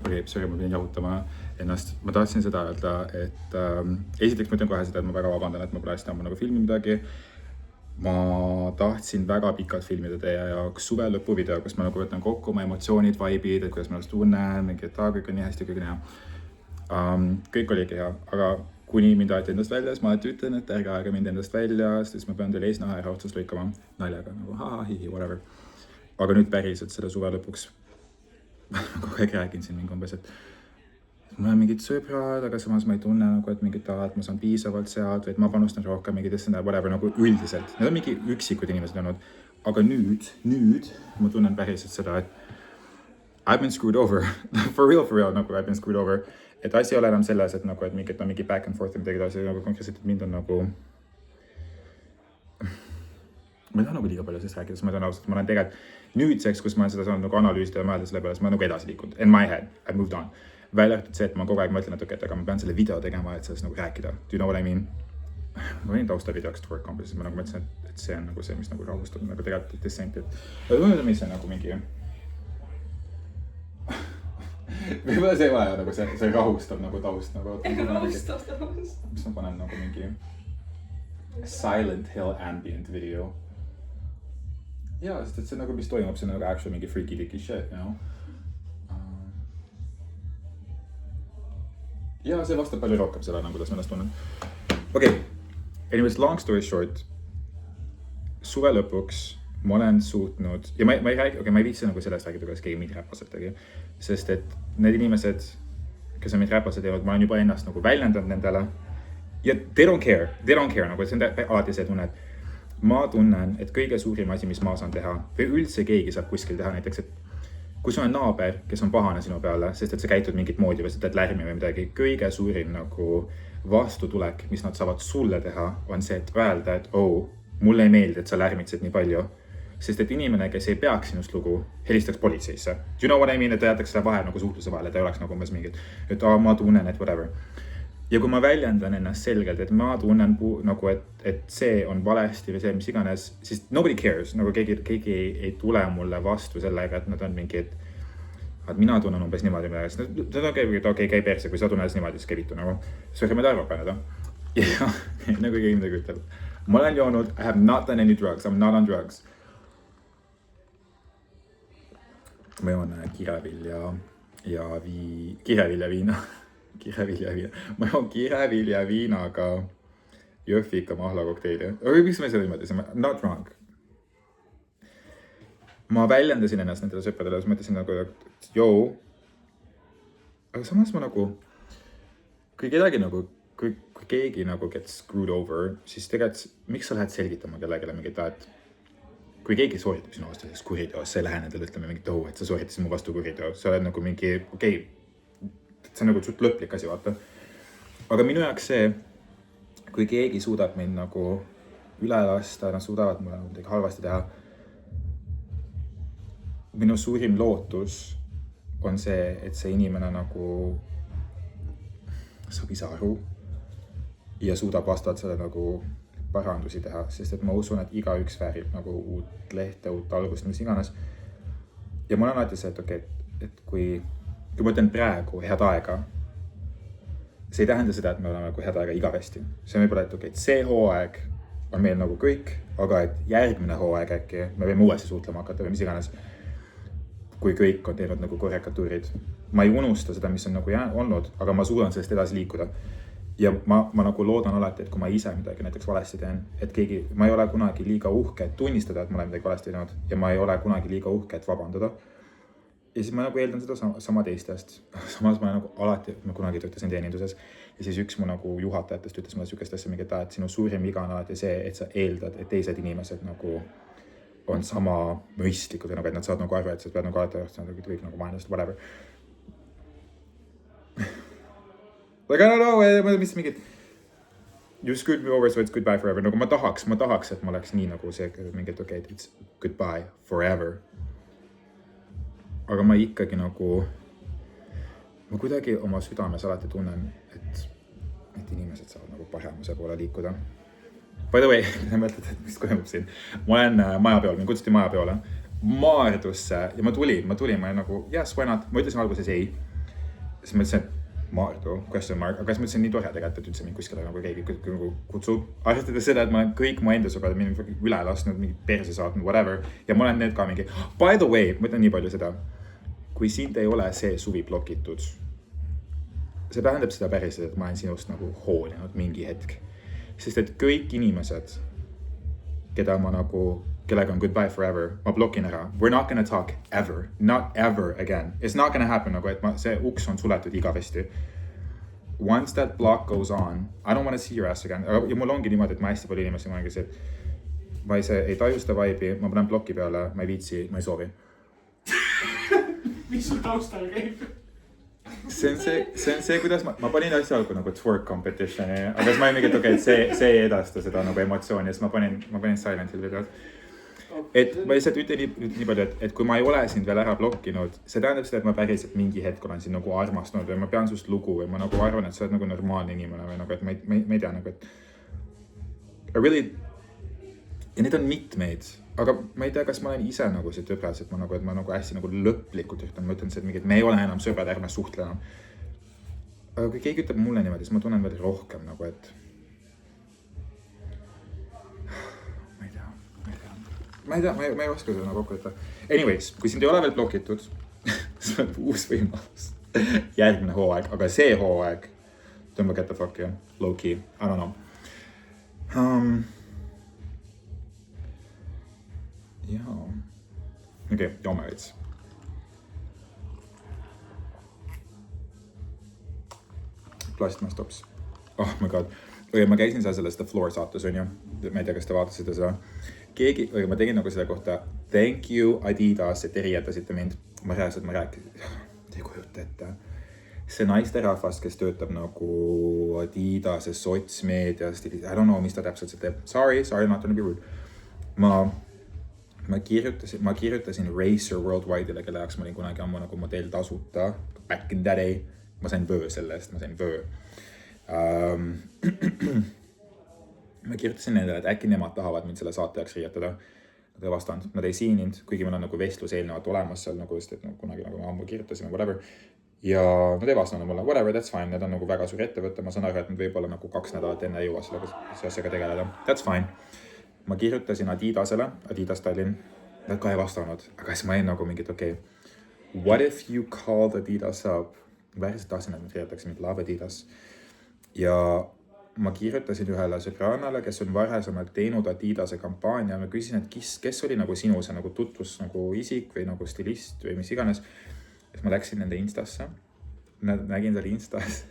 sorry, ma pidin jahutama ennast. Ma tahtsin seda öelda, et esiteks ma ütlen kohe seda, et ma väga vabandan, et ma pole hästi ammu nagu filmi midagi. Ma tahtsin väga pikalt filmida teie jaoks suve lõpuvideo, kus ma nagu võtan kokku oma emotsioonid, vibe'id, et kuidas ma ennast tunnen, mingi, et kõik on nii hästi, kõik on hea. Kõik oligi hea, aga kuni mind aeti endast välja, siis ma alati ütlen, et ärge aega mind endast välja, siis ma pean teile eesnaha ära otsast lõikama naljaga, nagu hihi, whatever. Aga nüüd päriselt selle suve lõpuks ma kogu aeg räägin siin mingi umbes, et mul on mingid sõbrad, aga samas ma ei tunne nagu, et mingit ma saan piisavalt sealt, või et ma panustan rohkem mingitesse whatever nagu üldiselt. Need on mingi üksikud inimesed olnud, aga nüüd ma tunnen päriselt seda, et I've been screwed over, for real, nagu I've been screwed over. Et asi ei ole enam selles, et nagu, et mingi back and forth ja midagi taas, nagu konkreetselt, et mind on nagu ma ei taha nagu liiga palju sellest rääkida, sest ma tean ausalt, ma olen tegelikult nüüdseks, kus ma olen seda saanud nagu analüüsida ja mõelda selle peale, siis ma olen nagu edasi liikunud. In my head, I moved on. Välja arvatud see, et ma kogu aeg mõtlen, et aga ma pean selle video tegema, et sellest nagu rääkida. Do you know what I mean? Ma võin tausta videoks twerk company, siis ma nagu mõtlesin, et see on nagu see, mis nagu rahustab, nagu tegelikult dissent, et mõelda, mis on nagu mingi võib-olla see vaja, nagu see rahustab nagu taust, nagu rahustab taust. Mis ma panen nagu mingi Silent Hill ambient video. Jaa, sest et see nagu, mis toimub, see on nagu actually mingi freaky dicky shit, you know? Jaa, see vastab palju rohkem selle, nagu kuidas ma ennast tunnen. Okay, anyways, long story short, suve lõpuks ma olen suutnud, ja ma ei räägi, ma ei viitsi nagu sellest räägida, kuidas keegi mind räpaselt tegi, sest et need inimesed, kes on mind räpaselt teinud, ma olen juba ennast nagu väljendanud nendele ja they don't care, nagu see on alati see tunne, et ma tunnen, et kõige suurim asi, mis ma saan teha või üldse keegi saab kuskil teha näiteks, et kui sul on naaber, kes on pahane sinu peale, sest et sa käitud mingit moodi või sa teed lärmi või midagi, kõige suurim nagu vastutulek, mis nad saavad sulle teha, on see, et öelda, et mulle ei meeldi, et sa lärmitsed nii palju. Sest et inimene, kes ei peaks sinust lugu, helistaks politseisse. Do you know what I mean? Et ta jätaks seda vahe nagu suhtluse vahele, ta ei oleks nagu umbes mingid, et ma tunnen, et whatever. Ja kui ma väljendan ennast selgelt, et ma tunnen nagu, et see on valesti või see, mis iganes, siis nobody cares, nagu keegi ei tule mulle vastu sellega, et nad on mingid, et mina tunnen umbes niimoodi midagi, sest nad on käi perse, kui sa tunned niimoodi, siis kevitu nagu, sorry, ma ei arva paneda. Ja nagu keegi midagi ütleb. Ma olen joonud, I have not done any drugs, I'm not on drugs. Ma joon kirevilja viina. Ma joon kirevilja viinaga jõhvika mahlakokteili. Miks ma seda niimoodi? I'm not drunk. Ma väljendasin ennast nendele sõpradele, siis mõtlesin nagu, et aga samas ma nagu, kui keegi nagu gets screwed over, siis tegelikult, miks sa lähed selgitama kellelegi mingit, et kui keegi sooritab sinu vastu selles kuriteos, sa ei lähe nendele ütleme mingit et sa sooritasid mu vastu kuriteos, sa oled nagu mingi, see on nagu suht lõplik asi, vaata. Aga minu jaoks see, kui keegi suudab mind nagu üle lasta, nad suudavad mulle midagi halvasti teha, minu suurim lootus on see, et see inimene nagu saab ise aru ja suudab vastavalt selle nagu parandusi teha, sest et ma usun, et igaüks väärib nagu uut lehte, uut algust, mis iganes. Ja ma olen alati see, et kui ma ütlen praegu head aega, see ei tähenda seda, et me oleme nagu head aega igavesti. See on võib-olla, et see hooaeg on meil nagu kõik, aga et järgmine hooaeg äkki, me võime uuesti suutlema hakata või mis iganes, kui kõik on teinud nagu korrekatuurid. Ma ei unusta seda, mis on nagu olnud, aga ma suudan sellest edasi liikuda. Ja ma nagu loodan alati, et kui ma ise midagi näiteks valesti teen, et ma ei ole kunagi liiga uhke, et tunnistada, et ma olen midagi valesti teinud ja ma ei ole kunagi liiga uhke, et vabandada. Ja siis ma nagu eeldan seda sama teistest. Samas ma nagu alati, ma kunagi töötasin teeninduses ja siis üks mu nagu juhatajatest ütles mulle sükest asja mingi, et sinu suurim viga on alati see, et sa eeldad, et teised inimesed nagu on sama mõistlikud või nagu, et nad saavad nagu aru, et sa pead nagu alati kõik nagu mainest, whatever. Like, I don't know, mis mingid you screwed me over, so it's goodbye forever. Nagu ma tahaks, et ma oleks nii nagu see mingid, it's goodbye forever. Aga ma ikkagi nagu, ma kuidagi oma südames alati tunnen, et inimesed saavad nagu paremuse poole liikuda. By the way, mõtled, et mis toimub siin. Ma olen majapeol, mind kutsuti majapeole, Maardusse ja ma tulin, ma nagu, yes, why not? Ma ütlesin alguses ei. siis ma ütlesin, et Maardu, question mark, aga siis ma ütlesin nii tore tegelikult, et üldse mind kuskile nagu keegi kutsub. Arvestades seda, et ma olen kõik mu enda sõbrad mind üle lasknud, mingi perse saatnud, whatever. Ja ma olen need ka mingi, by the way, ma ütlen nii palju seda. Kui sind ei ole see suvi blokitud, see tähendab seda päriselt, et ma olen sinust nagu hoolinud mingi hetk. Sest et kõik inimesed, keda ma nagu, kellega on goodbye forever, ma blokin ära. We're not gonna talk ever, not ever again. It's not gonna happen nagu, et see uks on suletud igavesti. Once that block goes on, I don't want to see your ass again. Ja mul ongi niimoodi, et ma hästi palju inimesi, ma ongi see, et ma ei taju seda vibe'i, ma panen bloki peale, ma ei viitsi, ma ei soovi. Mis sul taustal käib? See on see, kuidas ma panin asja algu nagu twerk competitioni, aga siis ma olin mingi, et okei, see ei edasta seda nagu emotsiooni, siis ma panin Silent Hill videos. Et ma lihtsalt ütlen nii palju, et kui ma ei ole sind veel ära blokkinud, see tähendab seda, et ma päriselt mingi hetk olen sind nagu armastanud või ma pean sust lugu või ma nagu arvan, et sa oled nagu normaalne inimene või nagu, et ma ei tea nagu, et really, ja need on mitmeid, aga ma ei tea, kas ma olen ise nagu see tõbras, et ma nagu hästi nagu lõplikult ütlen, ma ütlen see, et me ei ole enam sõbrad, ärme suhtle enam. Aga kui keegi ütleb mulle niimoodi, siis ma tunnen veel rohkem nagu, et ma ei oska seda nagu kokku võtta. Anyways, kui sind ei ole veel blokitud, see on uus võimalus. Järgmine hooaeg, aga see hooaeg, tõmba get the fuck you, low key, I don't know. Jaa. Okei, joome veits. Plastmastops. Oh my god. Okay, ma käisin seal selles The Floor saates, on ju. Ma ei tea, kas te vaatasite seda. Ma tegin nagu selle kohta thank you Adidas, et te riietasite mind. Ma rääkisin, te ei kujuta ette. See naisterahvas, kes töötab nagu Adidas, sotsmeedias, I don't know, mis ta täpselt see teeb. Sorry, not gonna be rude. Ma kirjutasin Racer Worldwide'ile, kelle jaoks ma olin kunagi ammu nagu modell tasuta. Back in that day. Ma sain vöö selle eest, Ma kirjutasin nendele, et äkki nemad tahavad mind selle saate jaoks riietada. Nad ei vastanud, nad ei siininud, kuigi meil on nagu vestlus eelnevalt olemas seal nagu, sest et kunagi nagu ma ammu kirjutasime, whatever. Ja nad ei vastanud mulle, whatever, that's fine, need on nagu väga suur ettevõte, ma saan aru, et nad võib-olla nagu 2 nädalat enne ei jõua selle asjaga tegeleda. That's fine. Ma kirjutasin Adidasele, Adidas Tallinn, nad ka ei vastanud, aga siis ma olin nagu mingit, okei. What if you called Adidas up? Vähesed tahtsin, et nad kirjutaks mind Love Adidas. Ja ma kirjutasin ühele sõbrannale, kes on varasemalt teinud Adidase kampaania. Ma küsisin, et kes oli nagu sinu see nagu tutvus nagu isik või nagu stilist või mis iganes. Siis ma läksin nende Instasse. Nägin seal Instas,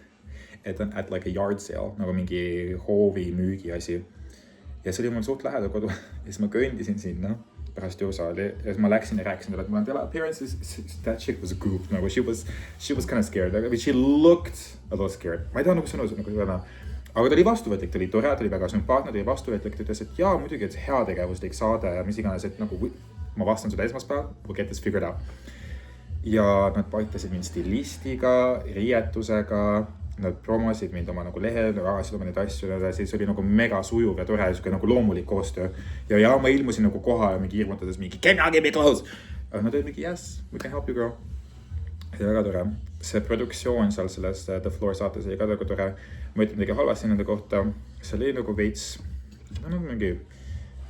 et on at like a yard sale, nagu mingi hoovi müügi asi. Ja see oli mul suht lähedal kodu. Ja siis ma kõndisin sinna pärast jõusaali. Ja siis ma läksin ja rääkisin talle, et ma olen appearances, that chick was a goof. Nagu she was kind of scared. I mean, she looked a little scared. Ma ei taha nagu sõnu nagu öelda. Aga ta oli vastuvõtlik, ta oli tore, ta oli väga sümpaatne, ta oli vastuvõtlik, ta ütles, et jaa, muidugi, et heategevuslik saade ja mis iganes, et nagu ma vastan sulle esmaspäeval, we'll get this figured out. Ja nad paitasid mind stilistiga, riietusega, nad promosid mind oma nagu lehel, jagasid oma neid asju, siis oli nagu mega sujuv ja tore, nagu loomulik koostöö. Ja ma ilmusin nagu koha ja mingi ilmutades mingi, can I give me clothes? Aga nad olid mingi, yes, we can help you, girl. See väga tore. See produktsioon seal selles The Floor saates oli ka väga tore. Ma ütlen midagi halvasti nende kohta. See oli nagu veits,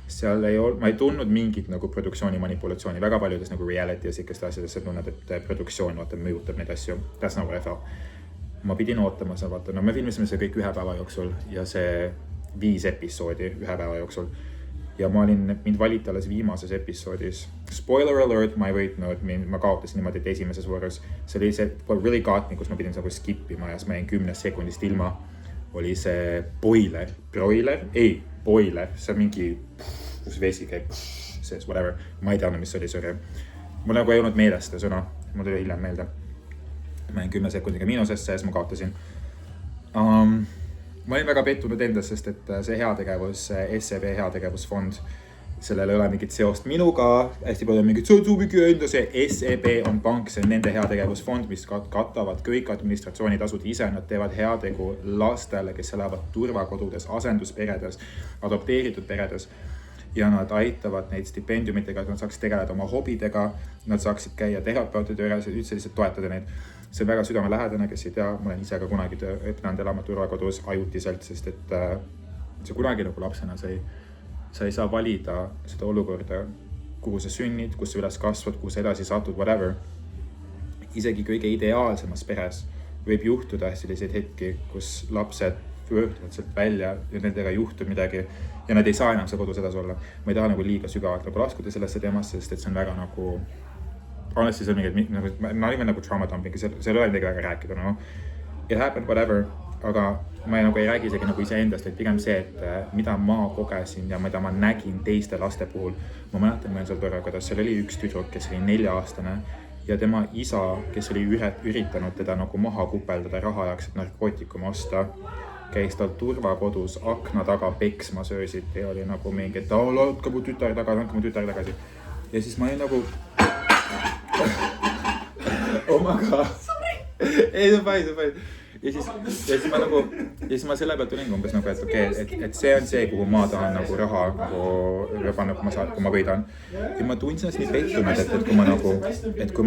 seal ma ei tundnud mingit nagu produktsiooni manipulatsiooni. Väga paljudes nagu reality ja sikeste asjadesse tunned, et produktsioon mõjutab neid asju. That's not what I felt. Ma pidin ootama seal, vaata, me filmisime see kõik 1 päeva jooksul ja see 5 episoodi 1 päeva jooksul. Ja mind valiti alles viimases episoodis. Spoiler alert, ma ei võitnud, ma kaotasin niimoodi, et esimeses voorus. See oli see really got me, kus ma pidin nagu skippima ja siis ma jäin 10 sekundist ilma. Oli see boiler, see on mingi, kus vesi käib, sees, whatever. Ma ei teadnud, mis oli sorry. Mul nagu ei olnud meelest seda sõna, mul tuli hiljem meelde. Ma jäin 10 sekundiga miinusesse ja siis ma kaotasin. Ma olin väga pettunud endas, sest et see heategevus, SEB heategevusfond, sellel ei ole mingit seost minuga, hästi palju mingit, see on mingi enda, see SEB on pank, see on nende heategevusfond, mis katavad kõik administratsioonitasud ise, nad teevad heategu lastele, kes elavad turvakodudes, asendusperedes, adopteeritud peredes ja nad aitavad neid stipendiumitega, et nad saaksid tegeleda oma hobidega, nad saaksid käia terapeutide juures ja üldse lihtsalt toetada neid. see on väga südamelähedane, kes ei tea, ma olen ise ka kunagi pidanud elama turvakodus ajutiselt, sest et see kunagi nagu lapsena sa ei saa valida seda olukorda, kuhu sa sünnid, kus sa üles kasvad, kuhu sa edasi satud, whatever. Isegi kõige ideaalsemas peres võib juhtuda selliseid hetki, kus lapsed pöörduvad sealt välja ja nendega juhtub midagi ja nad ei saa enam see kodus edasi olla. Ma ei taha nagu liiga sügavalt nagu laskuda sellesse teemasse, sest et see on väga nagu honestly, see on mingid, not even nagu trauma dumping, see ei ole midagi väga rääkida, no. It happened, whatever, aga ma nagu ei räägi isegi nagu iseendast, et pigem see, et mida ma kogesin ja mida ma nägin teiste laste puhul. Ma mäletan meil seal korra, kuidas seal oli üks tüdruk, kes oli 4-aastane ja tema isa, kes oli üritanud teda nagu maha kupeldada raha jaoks, et narkootikume osta, käis tal turvakodus akna taga peksmas öösiti ja oli nagu mingi, et andke mu tütar tagasi. Ja siis ma olin nagu oh my god. Ei, see on fine. Ja siis ma selle pealt tulin umbes nagu, et okei, et see on see, kuhu ma tahan nagu raha nagu panna, kui ma võidan. Ja ma tundsin nii pettunud, et kui ma nagu, et kui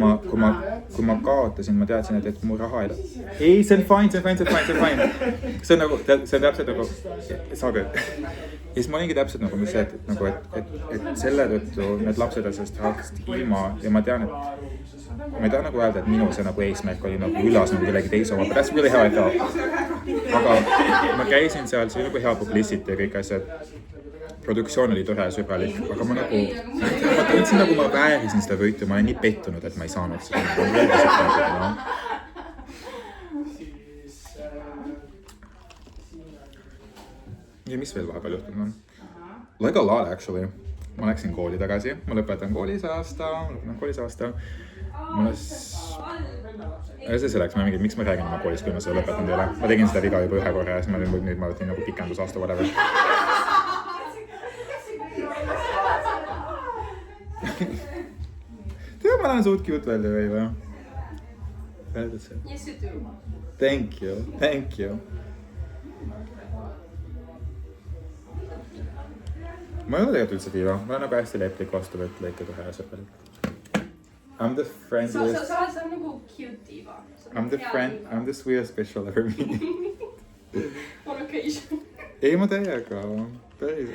ma kaotasin, ma teadsin, et mu raha ei, see on fine. See on nagu, see on täpselt nagu, saage. Ja siis ma olingi täpselt nagu see, et selle tõttu need lapsed on sellest rahast ilma ja ma tean, et ma ei taha nagu öelda, et minu see nagu eesmärk oli nagu ülas nagu kellegi teise oma, but that's really how I felt. Aga ma käisin seal, see oli nagu hea publicity ja kõik asjad. Produktsioon oli tore ja sõbralik, aga ma tundsin nagu ma väärisin seda võitu, ma olen nii pettunud, et ma ei saanud seda. Ja mis veel vahepeal juhtunud on? Like a lot actually. Ma läksin kooli tagasi, ma lõpetan koolis aasta. See selleks, miks ma räägin oma koolis, kui ma seda lõpetanud ei ole. Ma tegin seda viga juba ühe korra ja siis nüüd ma võtin nagu pikendus aasta whatever. Tea, ma lähen suht cute välja või või? Yes, you do. Thank you. Ma ei ole tegelikult üldse diva, ma olen nagu hästi leplik vastuvõtlik ja tore ja sõbralik. I'm the friendliest. Sa oled nagu cute diva. I'm the sweetest bitch I'll ever meet. On occasion. Ei, ma täiega. Päris.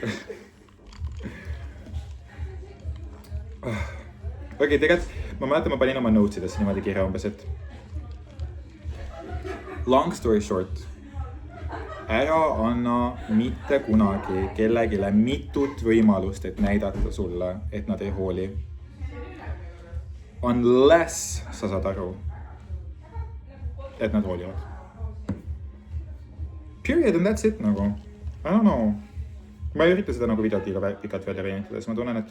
Okei, tegelikult ma mäletan, ma panin oma notesidesse niimoodi kirja umbes, et long story short, ära anna mitte kunagi kellegile mitut võimalust, et näidata sulle, et nad ei hooli. Unless sa saad aru, et nad hoolivad. Period, and that's it nagu. I don't know. Ma ei ürita seda nagu videot liiga pikalt välja venitada, siis ma tunnen, et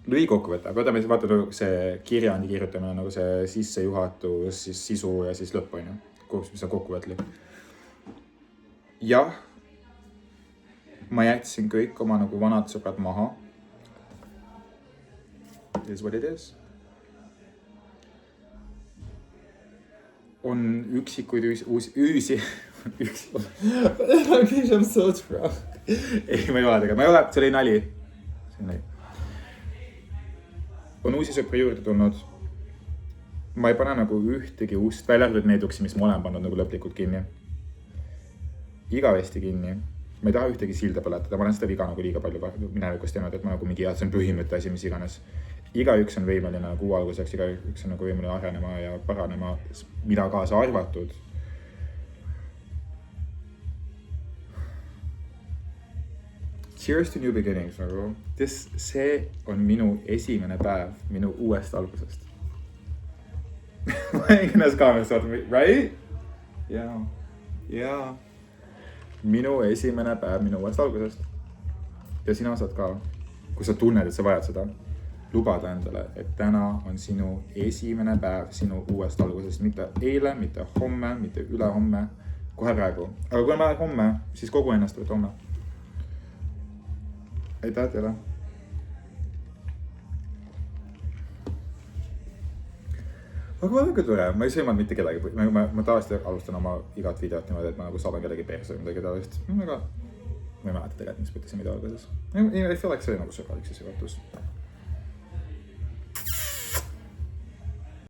lühikokkuvõte, võtame vaata see kirjandi kirjutamine nagu see sissejuhatus, siis sisu ja siis lõpp on ju, mis on kokkuvõtlik. Jah, ma jätsin kõik oma nagu vanad sõbrad maha. It is what it is. On üksikuid üüsi. I'm so strong. Ei, ma ei ole tegelikult, see oli nali. On uusi sõpra juurde tulnud. Ma ei pane nagu ühtegi ust, välja arvatud neid uksi, mis ma olen pannud nagu lõplikult kinni. Igavesti kinni. Ma ei taha ühtegi silda põletada, ma olen seda viga nagu liiga palju minevikus teinud, et ma nagu mingi see on põhimõtte asi, mis iganes. Igaüks on võimeline nagu alguseks, igaüks on nagu võimeline arenema ja paranema, mida kaasa arvatud. Cheers to new beginnings nagu. See on minu esimene päev minu uuest algusest. Ma ei kõnes kaameras saada, right? Jaa. Minu esimene päev minu uuest algusest. Ja sina saad ka, kui sa tunned, et sa vajad seda, lubada endale, et täna on sinu esimene päev sinu uuest algusest. Mitte eile, mitte homme, mitte ülehomme, kohe praegu. Aga kui ma homme, siis kogu ennast võt homme. Aitäh teile. Aga ma olen ka tore, ma ei sõimanud mitte kedagi. Ma tavaliselt alustan oma igat videot niimoodi, et ma nagu saadan kellegi perse või midagi tavalist. Ma ei mäleta tegelikult, mis mõtlesin video alguses. I feel like see oli nagu sõbralik sissejuhatus.